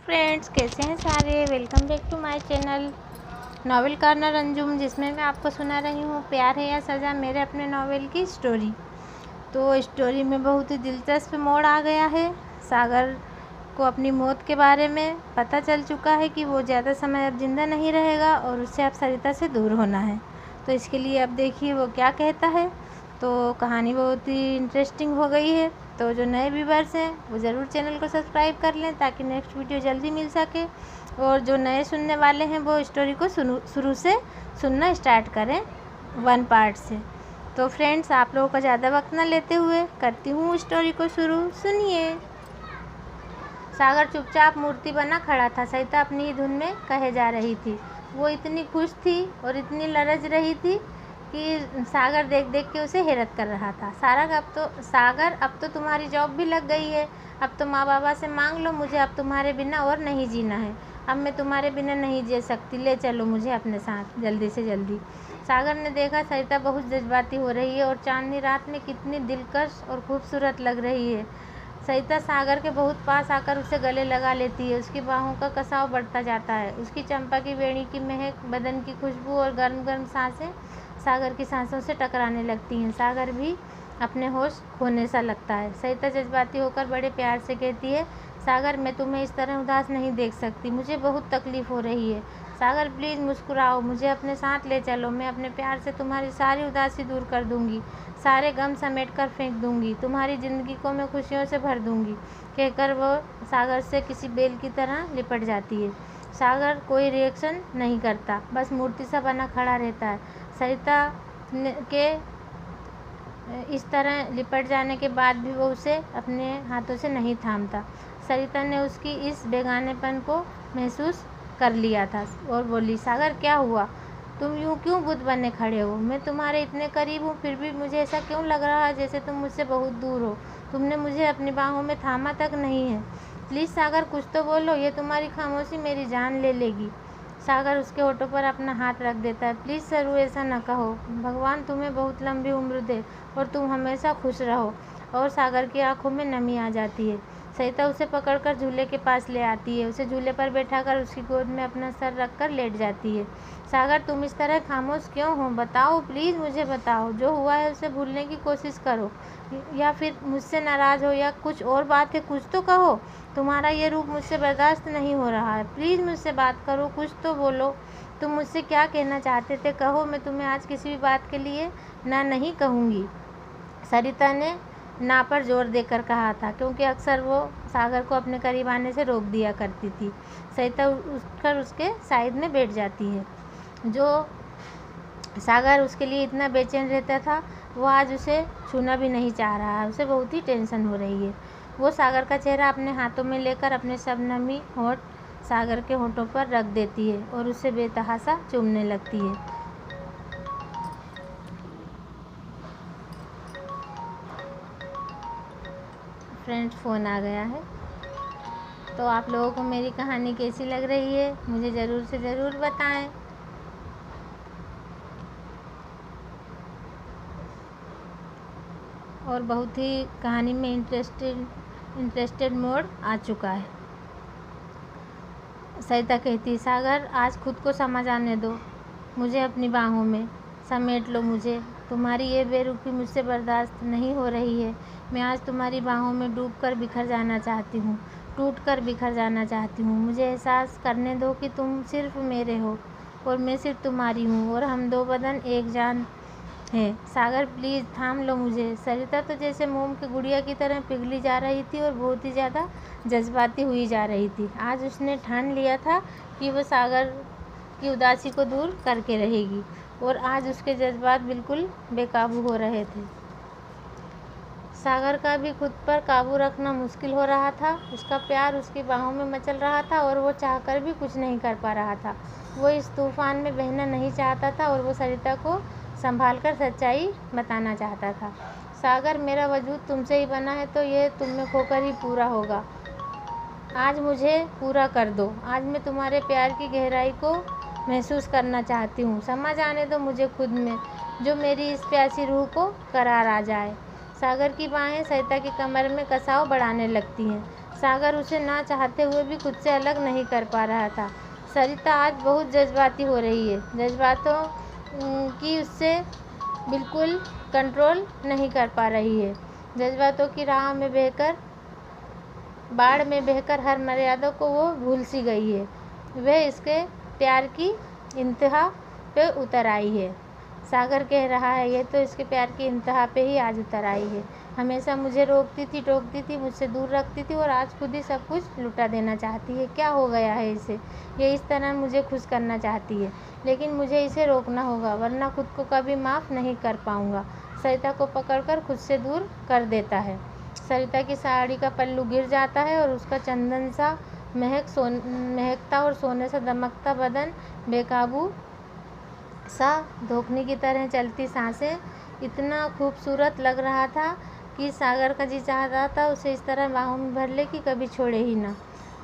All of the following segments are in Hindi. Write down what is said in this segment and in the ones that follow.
फ्रेंड्स, कैसे हैं सारे। Welcome back to my channel novel corner Anjum, जिसमें मैं आपको सुना रही हूँ प्यार है या सज़ा, मेरे अपने नॉवेल की स्टोरी। तो स्टोरी में बहुत ही दिलचस्प मोड़ आ गया है। सागर को अपनी मौत के बारे में पता चल चुका है कि वो ज़्यादा समय अब ज़िंदा नहीं रहेगा और उससे अब सरिता से दूर होना है। तो इसके लिए अब देखिए वो क्या कहता है। तो कहानी बहुत ही इंटरेस्टिंग हो गई है। तो जो नए व्यूवर्स हैं वो ज़रूर चैनल को सब्सक्राइब कर लें ताकि नेक्स्ट वीडियो जल्दी मिल सके, और जो नए सुनने वाले हैं वो स्टोरी को शुरू से सुनना स्टार्ट करें 1 पार्ट से। तो फ्रेंड्स, आप लोगों का ज़्यादा वक्त न लेते हुए करती हूँ स्टोरी को शुरू। सुनिए। सागर चुपचाप मूर्ति बना खड़ा था। सरिता अपनी ही धुन में कहे जा रही थी। वो इतनी खुश थी और इतनी लरज रही थी कि सागर देख देख के उसे हैरत कर रहा था। सागर अब तो तुम्हारी जॉब भी लग गई है। अब तो माँ बाबा से मांग लो, मुझे अब तुम्हारे बिना और नहीं जीना है। अब मैं तुम्हारे बिना नहीं जी सकती, ले चलो मुझे अपने साथ जल्दी से जल्दी। सागर ने देखा सरिता बहुत जज्बाती हो रही है और चांदनी रात में कितनी दिलकश और खूबसूरत लग रही है। सरिता सागर के बहुत पास आकर उसे गले लगा लेती है। उसकी बाहों का कसाव बढ़ता जाता है। उसकी चंपा की बेड़ी की महक, बदन की खुशबू और गर्म गर्म सांसें सागर की सांसों से टकराने लगती हैं। सागर भी अपने होश खोने सा लगता है। सरिता जज्बाती होकर बड़े प्यार से कहती है, सागर, मैं तुम्हें इस तरह उदास नहीं देख सकती, मुझे बहुत तकलीफ़ हो रही है। सागर, प्लीज़ मुस्कुराओ, मुझे अपने साथ ले चलो। मैं अपने प्यार से तुम्हारी सारी उदासी दूर कर दूंगी, सारे गम समेट कर फेंक दूंगी, तुम्हारी ज़िंदगी को मैं खुशियों से भर दूंगी। कहकर वो सागर से किसी बेल की तरह लिपट जाती है। सागर कोई रिएक्शन नहीं करता, बस मूर्ति सा बना खड़ा रहता है। सरिता के इस तरह लिपट जाने के बाद भी वो उसे अपने हाथों से नहीं थामता। सरिता ने उसकी इस बेगानेपन को महसूस कर लिया था और बोली, सागर, क्या हुआ? तुम यूँ क्यों बुत बने खड़े हो? मैं तुम्हारे इतने करीब हूँ, फिर भी मुझे ऐसा क्यों लग रहा है जैसे तुम मुझसे बहुत दूर हो। तुमने मुझे अपनी बाहों में थामा तक नहीं है। प्लीज़ सागर, कुछ तो बोलो, ये तुम्हारी खामोशी मेरी जान ले लेगी। सागर उसके होठों पर अपना हाथ रख देता है। प्लीज़ सरू, ऐसा न कहो। भगवान तुम्हें बहुत लंबी उम्र दे और तुम हमेशा खुश रहो। और सागर की आंखों में नमी आ जाती है। सरिता उसे पकड़कर झूले के पास ले आती है। उसे झूले पर बैठाकर उसकी गोद में अपना सर रखकर लेट जाती है। सागर, तुम इस तरह खामोश क्यों हो? बताओ, प्लीज़ मुझे बताओ। जो हुआ है उसे भूलने की कोशिश करो, या फिर मुझसे नाराज़ हो, या कुछ और बात है, कुछ तो कहो। तुम्हारा ये रूप मुझसे बर्दाश्त नहीं हो रहा है। प्लीज़ मुझसे बात करो, कुछ तो बोलो। तुम मुझसे क्या कहना चाहते थे, कहो। मैं तुम्हें आज किसी भी बात के लिए ना नहीं कहूँगी। सरिता ने ना पर जोर देकर कहा था, क्योंकि अक्सर वो सागर को अपने करीब आने से रोक दिया करती थी। सरिता उठकर उसके साइड में बैठ जाती है। जो सागर उसके लिए इतना बेचैन रहता था, वो आज उसे छूना भी नहीं चाह रहा है। उसे बहुत ही टेंशन हो रही है। वो सागर का चेहरा अपने हाथों में लेकर अपने शबनमी होंठ सागर के होठों पर रख देती है और उसे बेतहाशा चूमने लगती है। फ्रेंड्स, फ़ोन आ गया है। तो आप लोगों को मेरी कहानी कैसी लग रही है मुझे ज़रूर से ज़रूर बताएं। और बहुत ही कहानी में इंटरेस्टेड मोड आ चुका है। सरिता कहती, सागर, आज खुद को समझ आने दो, मुझे अपनी बाहों में समेट लो। मुझे तुम्हारी ये बेरुखी मुझसे बर्दाश्त नहीं हो रही है। मैं आज तुम्हारी बाहों में डूब कर बिखर जाना चाहती हूँ, टूट कर बिखर जाना चाहती हूँ। मुझे एहसास करने दो कि तुम सिर्फ मेरे हो और मैं सिर्फ तुम्हारी हूँ, और हम दो बदन एक जान है। सागर, प्लीज़ थाम लो मुझे। सरिता तो जैसे मोम की गुड़िया की तरह पिघली जा रही थी और बहुत ही ज़्यादा जज्बाती हुई जा रही थी। आज उसने ठान लिया था कि वो सागर की उदासी को दूर करके रहेगी, और आज उसके जज्बात बिल्कुल बेकाबू हो रहे थे। सागर का भी खुद पर काबू रखना मुश्किल हो रहा था। उसका प्यार उसकी बाहों में मचल रहा था और वो चाहकर भी कुछ नहीं कर पा रहा था। वो इस तूफान में बहना नहीं चाहता था और वो सरिता को संभाल कर सच्चाई बताना चाहता था। सागर, मेरा वजूद तुमसे ही बना है, तो ये तुम में खोकर ही पूरा होगा। आज मुझे पूरा कर दो। आज मैं तुम्हारे प्यार की गहराई को महसूस करना चाहती हूँ। समझ आने दो मुझे खुद में, जो मेरी इस प्यासी रूह को करार आ जाए। सागर की बाहें सरिता की कमर में कसाव बढ़ाने लगती हैं। सागर उसे ना चाहते हुए भी खुद से अलग नहीं कर पा रहा था। सरिता आज बहुत जज्बाती हो रही है। जज्बातों की उससे बिल्कुल कंट्रोल नहीं कर पा रही है। जज्बातों की राह में बहकर बाढ़ में बहकर हर मर्यादा को वो भूल सी गई है। वह इसके प्यार की इंतहा पे उतर आई है। सागर कह रहा है, ये तो इसके प्यार की इंतहा पे ही आज उतर आई है। हमेशा मुझे रोकती थी, टोकती थी, मुझसे दूर रखती थी और आज खुद ही सब कुछ लुटा देना चाहती है। क्या हो गया है इसे? ये इस तरह मुझे खुश करना चाहती है, लेकिन मुझे इसे रोकना होगा, वरना खुद को कभी माफ़ नहीं कर पाऊँगा। सरिता को पकड़कर खुद से दूर कर देता है। सरिता की साड़ी का पल्लू गिर जाता है और उसका चंदन सा महकता और सोने सा दमकता बदन बेकाबू सा धोखने की तरह चलती सांसें इतना खूबसूरत लग रहा था कि सागर का जी चाहता था उसे इस तरह बाहों में भर ले कि कभी छोड़े ही ना।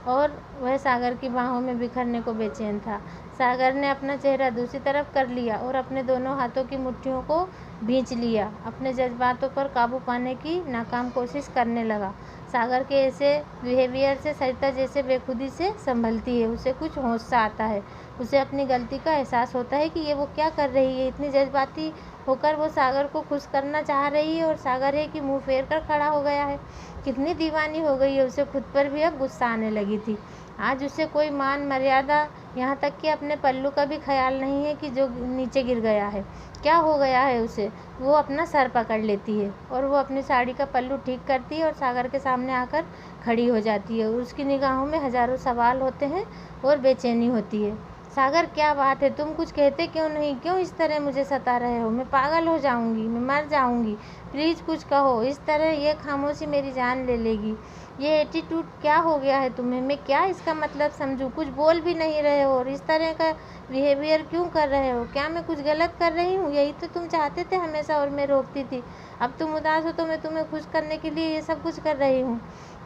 और वह सागर की बाहों में बिखरने को बेचैन था। सागर ने अपना चेहरा दूसरी तरफ कर लिया और अपने दोनों हाथों की मुट्ठियों को भींच लिया। अपने जज्बातों पर काबू पाने की नाकाम कोशिश करने लगा। सागर के ऐसे बिहेवियर से सरिता जैसे बेखुदी से संभलती है। उसे कुछ होश सा आता है। उसे अपनी गलती का एहसास होता है कि ये वो क्या कर रही है। इतनी जज्बाती होकर वो सागर को खुश करना चाह रही है और सागर है कि मुंह फेर कर खड़ा हो गया है। कितनी दीवानी हो गई है। उसे खुद पर भी अब गुस्सा आने लगी थी। आज उसे कोई मान मर्यादा, यहाँ तक कि अपने पल्लू का भी ख्याल नहीं है कि जो नीचे गिर गया है। क्या हो गया है उसे? वो अपना सर पकड़ लेती है और वो अपनी साड़ी का पल्लू ठीक करती है और सागर के सामने आकर खड़ी हो जाती है। और उसकी निगाहों में हजारों सवाल होते हैं और बेचैनी होती है। सागर, क्या बात है? तुम कुछ कहते क्यों नहीं? क्यों इस तरह मुझे सता रहे हो? मैं पागल हो जाऊंगी, मैं मर जाऊंगी। प्लीज़ कुछ कहो। इस तरह ये खामोशी मेरी जान ले लेगी। ये एटीट्यूड क्या हो गया है तुम्हें? मैं क्या इसका मतलब समझूं? कुछ बोल भी नहीं रहे हो और इस तरह का बिहेवियर क्यों कर रहे हो? क्या मैं कुछ गलत कर रही हूँ? यही तो तुम चाहते थे हमेशा और मैं रोकती थी। अब तुम उदास हो तो मैं तुम्हें खुश करने के लिए ये सब कुछ कर रही हूँ।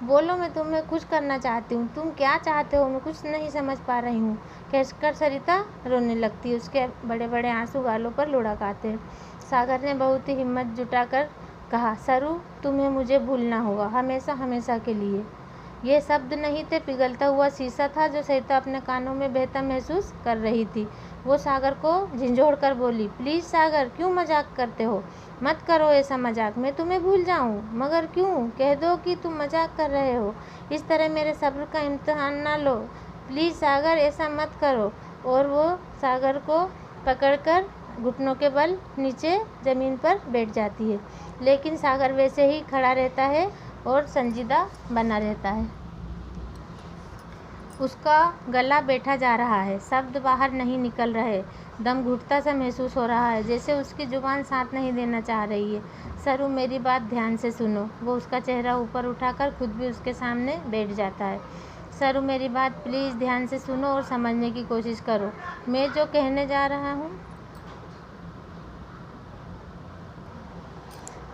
बोलो, मैं तुम्हें खुश करना चाहती हूँ। तुम क्या चाहते हो? मैं कुछ नहीं समझ पा रही हूँ। कहकर सरिता रोने लगती है। उसके बड़े बड़े आंसू गालों पर लुढ़क आते हैं। सागर ने बहुत ही हिम्मत जुटाकर कहा, सरू, तुम्हें मुझे भूलना होगा, हमेशा हमेशा के लिए। ये शब्द नहीं थे, पिघलता हुआ शीशा था जो सरिता अपने कानों में बहता महसूस कर रही थी। वो सागर को झिंझोड़ कर बोली, प्लीज़ सागर, क्यों मजाक करते हो? मत करो ऐसा मजाक। मैं तुम्हें भूल जाऊं? मगर क्यों? कह दो कि तुम मजाक कर रहे हो। इस तरह मेरे सब्र का इम्तिहान ना लो। प्लीज़ सागर, ऐसा मत करो। और वो सागर को पकड़कर घुटनों के बल नीचे ज़मीन पर बैठ जाती है। लेकिन सागर वैसे ही खड़ा रहता है और संजीदा बना रहता है। उसका गला बैठा जा रहा है, शब्द बाहर नहीं निकल रहे, दम घुटता सा महसूस हो रहा है, जैसे उसकी जुबान साथ नहीं देना चाह रही है। सरू, मेरी बात ध्यान से सुनो। वो उसका चेहरा ऊपर उठाकर खुद भी उसके सामने बैठ जाता है। सरू, मेरी बात प्लीज़ ध्यान से सुनो और समझने की कोशिश करो। मैं जो कहने जा रहा हूँ,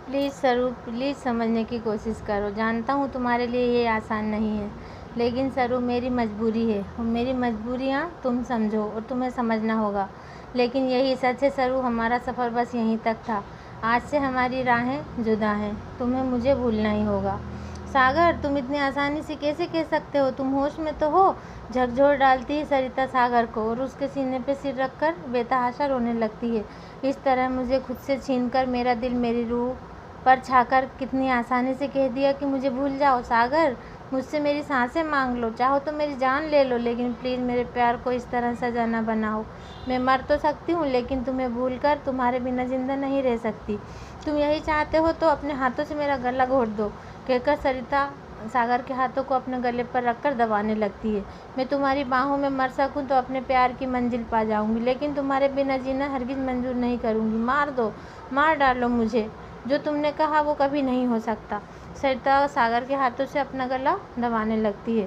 प्लीज़ सरू, प्लीज़ समझने की कोशिश करो। जानता हूँ तुम्हारे लिए ये आसान नहीं है, लेकिन सरू, मेरी मजबूरी है और मेरी मजबूरियाँ तुम समझो और तुम्हें समझना होगा। लेकिन यही सच है सरू, हमारा सफ़र बस यहीं तक था। आज से हमारी राहें जुदा हैं। तुम्हें मुझे भूलना ही होगा। सागर, तुम इतनी आसानी से कैसे कह सकते हो? तुम होश में तो हो? झकझोर डालती है सरिता सागर को और उसके सीने पे सिर रखकर बेतहाशा रोने लगती है। इस तरह मुझे खुद से छीनकर मेरा दिल मेरी रूह पर छाकर कितनी आसानी से कह दिया कि मुझे भूल जाओ। सागर, मुझसे मेरी सांसें मांग लो, चाहो तो मेरी जान ले लो, लेकिन प्लीज़ मेरे प्यार को इस तरह सजा ना बनाओ। मैं मर तो सकती हूँ, लेकिन तुम्हें भूलकर तुम्हारे बिना जिंदा नहीं रह सकती। तुम यही चाहते हो तो अपने हाथों से मेरा गला घोट दो। कहकर सरिता सागर के हाथों को अपने गले पर रखकर दबाने लगती है। मैं तुम्हारी बाहों में मर सकूं तो अपने प्यार की मंजिल पा जाऊंगी, लेकिन तुम्हारे बिना जीना हरगिज़ मंजूर नहीं करूंगी। मार दो, मार डालो मुझे। जो तुमने कहा वो कभी नहीं हो सकता। सरिता सागर के हाथों से अपना गला दबाने लगती है।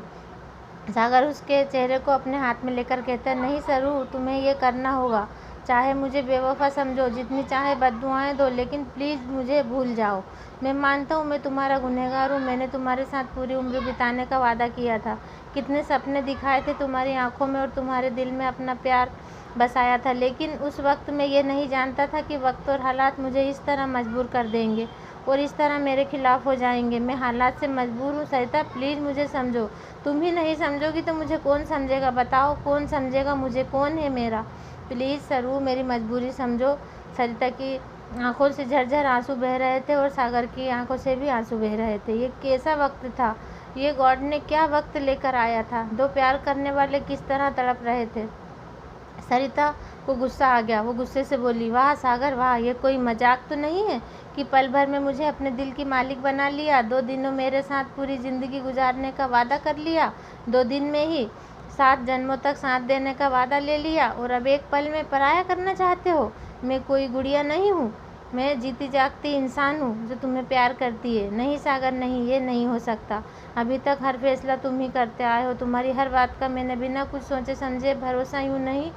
सागर उसके चेहरे को अपने हाथ में लेकर कहता है, नहीं सरू, तुम्हें ये करना होगा। चाहे मुझे बेवफा समझो, जितनी चाहे बद्दुआएं दो, लेकिन प्लीज़ मुझे भूल जाओ। मैं मानता हूँ मैं तुम्हारा गुनहगार हूँ। मैंने तुम्हारे साथ पूरी उम्र बिताने का वादा किया था। कितने सपने दिखाए थे तुम्हारी आंखों में और तुम्हारे दिल में अपना प्यार बसाया था, लेकिन उस वक्त मैं ये नहीं जानता था कि वक्त और हालात मुझे इस तरह मजबूर कर देंगे। और इस तरह मेरे खिलाफ़ हो जाएंगे। मैं हालात से मजबूर हूँ सरिता, प्लीज़ मुझे समझो। तुम ही नहीं समझोगी तो मुझे कौन समझेगा? बताओ कौन समझेगा मुझे? कौन है मेरा? प्लीज़ सरू, मेरी मजबूरी समझो। सरिता की आंखों से झरझर आंसू बह रहे थे और सागर की आंखों से भी आंसू बह रहे थे। ये कैसा वक्त था? ये गॉड ने क्या वक्त लेकर आया था? दो प्यार करने वाले किस तरह तड़प रहे थे। सरिता को गुस्सा आ गया। वो गुस्से से बोली, वाह सागर वाह, ये कोई मजाक तो नहीं है कि पल भर में मुझे अपने दिल की मालिक बना लिया। 2 दिनों मेरे साथ पूरी ज़िंदगी गुजारने का वादा कर लिया। 2 दिन में ही 7 जन्मों तक साथ देने का वादा ले लिया और अब एक पल में पराया करना चाहते हो? मैं कोई गुड़िया नहीं हूँ, मैं जीती जागती इंसान हूँ जो तुम्हें प्यार करती है। नहीं सागर नहीं, ये नहीं हो सकता। अभी तक हर फैसला तुम ही करते आए हो। तुम्हारी हर बात का मैंने बिना कुछ सोचे समझे भरोसा यूँ नहीं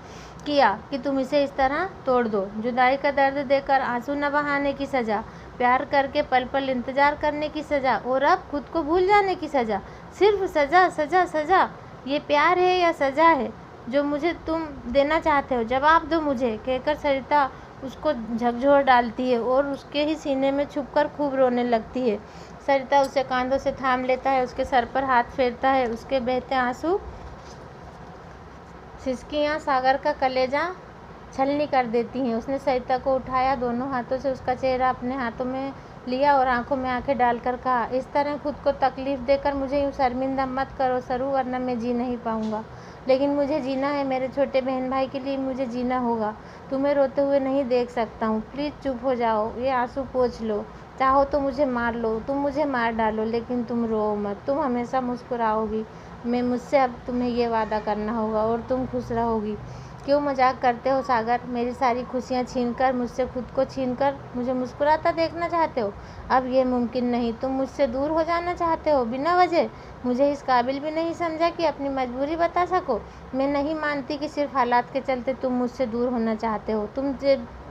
किया कि तुम इसे इस तरह तोड़ दो। जुदाई का दर्द देकर आंसू न बहाने की सज़ा, प्यार करके पल पल इंतज़ार करने की सज़ा और अब खुद को भूल जाने की सज़ा। सिर्फ सज़ा सज़ा सज़ा। ये प्यार है या सज़ा है जो मुझे तुम देना चाहते हो? जवाब दो मुझे, कहकर सरिता उसको झकझोर डालती है और उसके ही सीने में छुपकर खूब रोने लगती है। सरिता उसे कांधों से थाम लेता है, उसके सर पर हाथ फेरता है। उसके बहते आंसू सिसकियाँ सागर का कलेजा छलनी कर देती हैं। उसने सरिता को उठाया, दोनों हाथों से उसका चेहरा अपने हाथों में लिया और आंखों में आंखें डालकर कहा, इस तरह खुद को तकलीफ़ देकर मुझे यूँ शर्मिंदा मत करो सरू, वरना मैं जी नहीं पाऊँगा। लेकिन मुझे जीना है, मेरे छोटे बहन भाई के लिए मुझे जीना होगा। तुम्हें रोते हुए नहीं देख सकता हूँ। प्लीज़ चुप हो जाओ, ये आंसू पोंछ लो। चाहो तो मुझे मार लो, तुम मुझे मार डालो, लेकिन तुम रो मत। तुम हमेशा मुस्कुराओगी। मुझसे अब तुम्हें ये वादा करना होगा और तुम खुश रहोगी। क्यों मजाक करते हो सागर? मेरी सारी खुशियाँ छीनकर, मुझसे खुद को छीनकर मुझे मुस्कुराता देखना चाहते हो? अब ये मुमकिन नहीं। तुम मुझसे दूर हो जाना चाहते हो बिना वजह। मुझे इस काबिल भी नहीं समझा कि अपनी मजबूरी बता सको। मैं नहीं मानती कि सिर्फ हालात के चलते तुम मुझसे दूर होना चाहते हो। तुम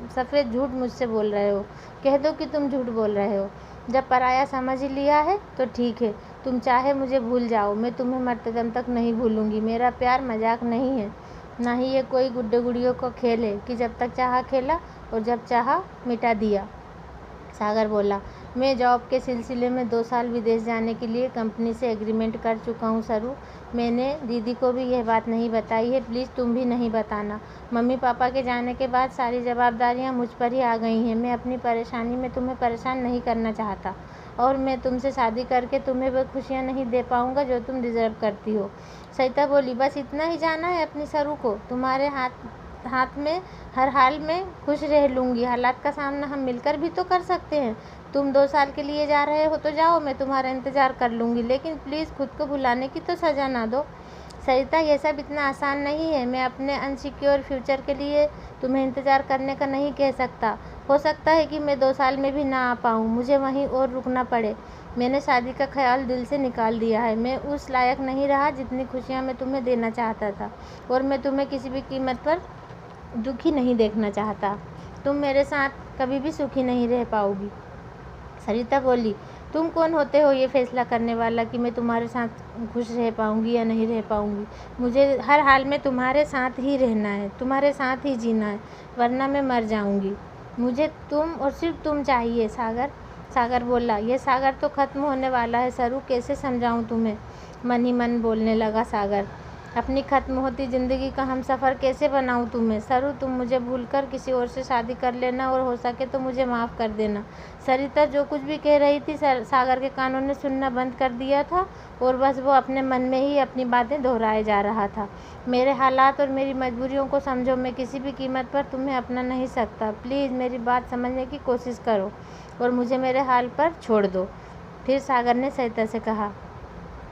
सफ़ेद झूठ मुझसे बोल रहे हो। कह दो कि तुम झूठ बोल रहे हो। जब पराया समझ ही लिया है तो ठीक है, तुम चाहे मुझे भूल जाओ, मैं तुम्हें मरते दम तक नहीं भूलूंगी। मेरा प्यार मजाक नहीं है, ना ही ये कोई गुड्डे गुड़ियों का खेल है कि जब तक चाहा खेला और जब चाहा मिटा दिया। सागर बोला, मैं जॉब के सिलसिले में 2 साल विदेश जाने के लिए कंपनी से एग्रीमेंट कर चुका हूँ सरू। मैंने दीदी को भी यह बात नहीं बताई है, प्लीज़ तुम भी नहीं बताना। मम्मी पापा के जाने के बाद सारी जवाबदारियाँ मुझ पर ही आ गई हैं। मैं अपनी परेशानी में तुम्हें परेशान नहीं करना चाहता और मैं तुमसे शादी करके तुम्हें वो खुशियाँ नहीं दे पाऊँगा जो तुम डिज़र्व करती हो। सरिता बोली, बस इतना ही जाना है अपनी सरू को? तुम्हारे हाथ में हर हाल में खुश रह लूँगी। हालात का सामना हम मिलकर भी तो कर सकते हैं। तुम 2 साल के लिए जा रहे हो तो जाओ, मैं तुम्हारा इंतज़ार कर लूँगी, लेकिन प्लीज़ खुद को भुलाने की तो सज़ा ना दो। सरिता, ये सब इतना आसान नहीं है। मैं अपने अनसिक्योर फ्यूचर के लिए तुम्हें इंतज़ार करने का नहीं कह सकता। हो सकता है कि मैं 2 साल में भी ना आ पाऊँ, मुझे वहीं और रुकना पड़े। मैंने शादी का ख्याल दिल से निकाल दिया है। मैं उस लायक नहीं रहा जितनी खुशियाँ मैं तुम्हें देना चाहता था और मैं तुम्हें किसी भी कीमत पर दुखी नहीं देखना चाहता। तुम मेरे साथ कभी भी सुखी नहीं रह पाओगी। सरिता बोली, तुम कौन होते हो ये फैसला करने वाला कि मैं तुम्हारे साथ खुश रह पाऊँगी या नहीं रह पाऊँगी? मुझे हर हाल में तुम्हारे साथ ही रहना है, तुम्हारे साथ ही जीना है, वरना मैं मर जाऊँगी। मुझे तुम और सिर्फ तुम चाहिए सागर। सागर बोला, ये सागर तो ख़त्म होने वाला है सरू, कैसे समझाऊँ तुम्हें? मन ही मन बोलने लगा सागर। अपनी ख़त्म होती ज़िंदगी का हम सफ़र कैसे बनाऊँ तुम्हें? सरू, तुम मुझे भूलकर किसी और से शादी कर लेना और हो सके तो मुझे माफ़ कर देना। सरिता जो कुछ भी कह रही थी सागर के कानों ने सुनना बंद कर दिया था और बस वो अपने मन में ही अपनी बातें दोहराए जा रहा था। मेरे हालात और मेरी मजबूरियों को समझो। मैं किसी भी कीमत पर तुम्हें अपना नहीं सकता। प्लीज़ मेरी बात समझने की कोशिश करो और मुझे मेरे हाल पर छोड़ दो। फिर सागर ने सरिता से कहा,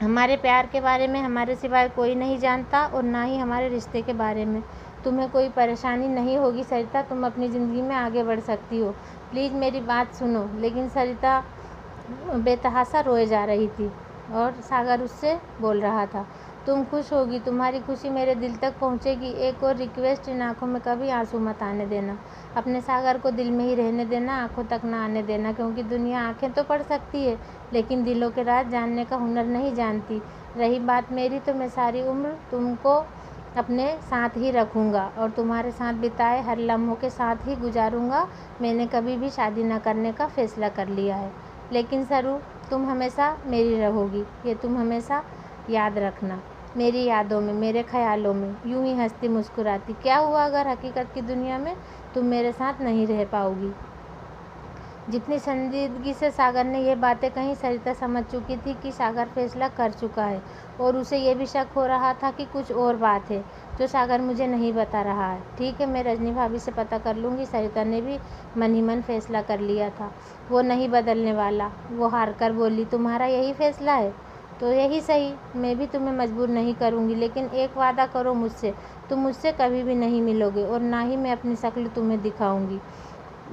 हमारे प्यार के बारे में हमारे सिवाय कोई नहीं जानता और ना ही हमारे रिश्ते के बारे में। तुम्हें कोई परेशानी नहीं होगी सरिता, तुम अपनी ज़िंदगी में आगे बढ़ सकती हो। प्लीज़ मेरी बात सुनो। लेकिन सरिता बेतहासा रोए जा रही थी और सागर उससे बोल रहा था, तुम खुश होगी, तुम्हारी खुशी मेरे दिल तक पहुंचेगी। एक और रिक्वेस्ट, इन आँखों में कभी आंसू मत आने देना। अपने सागर को दिल में ही रहने देना, आँखों तक ना आने देना, क्योंकि दुनिया आँखें तो पढ़ सकती है लेकिन दिलों के राज जानने का हुनर नहीं जानती। रही बात मेरी, तो मैं सारी उम्र तुमको अपने साथ ही रखूँगा और तुम्हारे साथ बिताए हर लम्हों के साथ ही गुजारूँगा। मैंने कभी भी शादी न करने का फ़ैसला कर लिया है। लेकिन सरू, तुम हमेशा मेरी रहोगी, ये तुम हमेशा याद रखना। मेरी यादों में, मेरे ख़यालों में, यूं ही हंसती मुस्कुराती। क्या हुआ अगर हकीकत की दुनिया में तुम मेरे साथ नहीं रह पाओगी? जितनी संजीदगी से सागर ने ये बातें कहीं, सरिता समझ चुकी थी कि सागर फैसला कर चुका है और उसे ये भी शक हो रहा था कि कुछ और बात है जो सागर मुझे नहीं बता रहा है। ठीक है, मैं रजनी भाभी से पता कर लूँगी। सरिता ने भी मन ही मन फैसला कर लिया था, वो नहीं बदलने वाला। वो हार कर बोली, तुम्हारा यही फैसला है तो यही सही, मैं भी तुम्हें मजबूर नहीं करूँगी। लेकिन एक वादा करो मुझसे, तुम मुझसे कभी भी नहीं मिलोगे और ना ही मैं अपनी शक्ल तुम्हें दिखाऊँगी।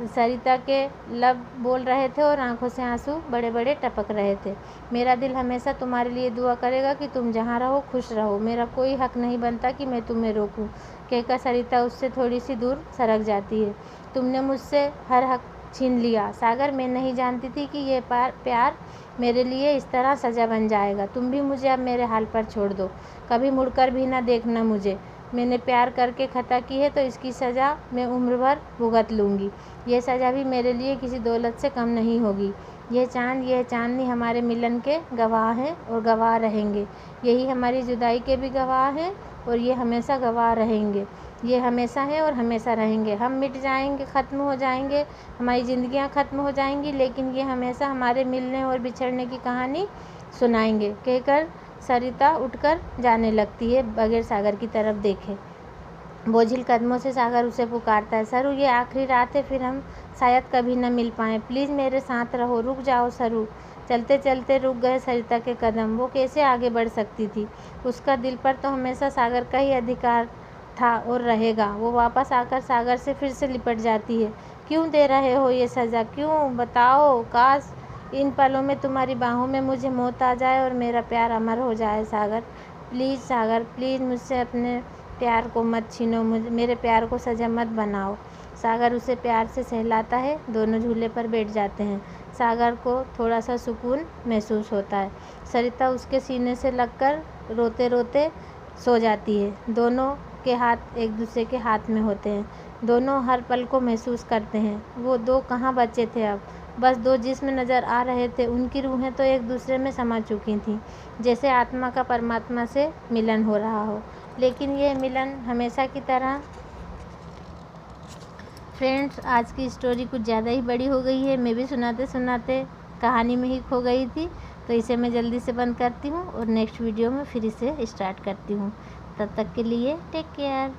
सरिता के लब बोल रहे थे और आंखों से आंसू बड़े बड़े टपक रहे थे। मेरा दिल हमेशा तुम्हारे लिए दुआ करेगा कि तुम जहाँ रहो खुश रहो। मेरा कोई हक नहीं बनता कि मैं तुम्हें रोकूं, कहकर सरिता उससे थोड़ी सी दूर सरक जाती है। तुमने मुझसे हर हक छीन लिया सागर। मैं नहीं जानती थी कि ये प्यार मेरे लिए इस तरह सज़ा बन जाएगा। तुम भी मुझे अब मेरे हाल पर छोड़ दो, कभी मुड़कर भी ना देखना मुझे। मैंने प्यार करके खता की है तो इसकी सज़ा मैं उम्र भर भुगत लूँगी। यह सज़ा भी मेरे लिए किसी दौलत से कम नहीं होगी। यह चाँद, यह चाँदनी हमारे मिलन के गवाह हैं और गवाह रहेंगे। यही हमारी जुदाई के भी गवाह हैं और ये हमेशा गवाह रहेंगे। ये हमेशा हैं और हमेशा रहेंगे। हम मिट जाएंगे, ख़त्म हो जाएंगे, हमारी ज़िंदगियाँ ख़त्म हो जाएंगी, लेकिन ये हमेशा हमारे मिलने और बिछड़ने की कहानी सुनाएंगे, कहकर सरिता उठकर जाने लगती है बगैर सागर की तरफ देखे। बोझिल कदमों से सागर उसे पुकारता है, सरू ये आखिरी रात है, फिर हम शायद कभी न मिल पाएँ, प्लीज़ मेरे साथ रहो, रुक जाओ सरू। चलते चलते रुक गए सरिता के कदम। वो कैसे आगे बढ़ सकती थी? उसका दिल पर तो हमेशा सागर का ही अधिकार था और रहेगा। वो वापस आकर सागर से फिर से लिपट जाती है। क्यों दे रहे हो ये सज़ा, क्यों बताओ? काश इन पलों में तुम्हारी बाहों में मुझे मौत आ जाए और मेरा प्यार अमर हो जाए। सागर प्लीज़, सागर प्लीज़, मुझसे अपने प्यार को मत छीनो, मुझे मेरे प्यार को सज़ा मत बनाओ। सागर उसे प्यार से सहलाता है। दोनों झूले पर बैठ जाते हैं। सागर को थोड़ा सा सुकून महसूस होता है। सरिता उसके सीने से लगकर रोते रोते सो जाती है। दोनों के हाथ एक दूसरे के हाथ में होते हैं। दोनों हर पल को महसूस करते हैं। वो दो कहाँ बचे थे अब, बस दो जिस्म नज़र आ रहे थे। उनकी रूहें तो एक दूसरे में समा चुकी थीं, जैसे आत्मा का परमात्मा से मिलन हो रहा हो। लेकिन ये मिलन हमेशा की तरह। फ्रेंड्स, आज की स्टोरी कुछ ज़्यादा ही बड़ी हो गई है। मैं भी सुनाते सुनाते कहानी में ही खो गई थी, तो इसे मैं जल्दी से बंद करती हूँ और नेक्स्ट वीडियो में फिर इसे स्टार्ट करती हूँ। तब तक के लिए टेक केयर।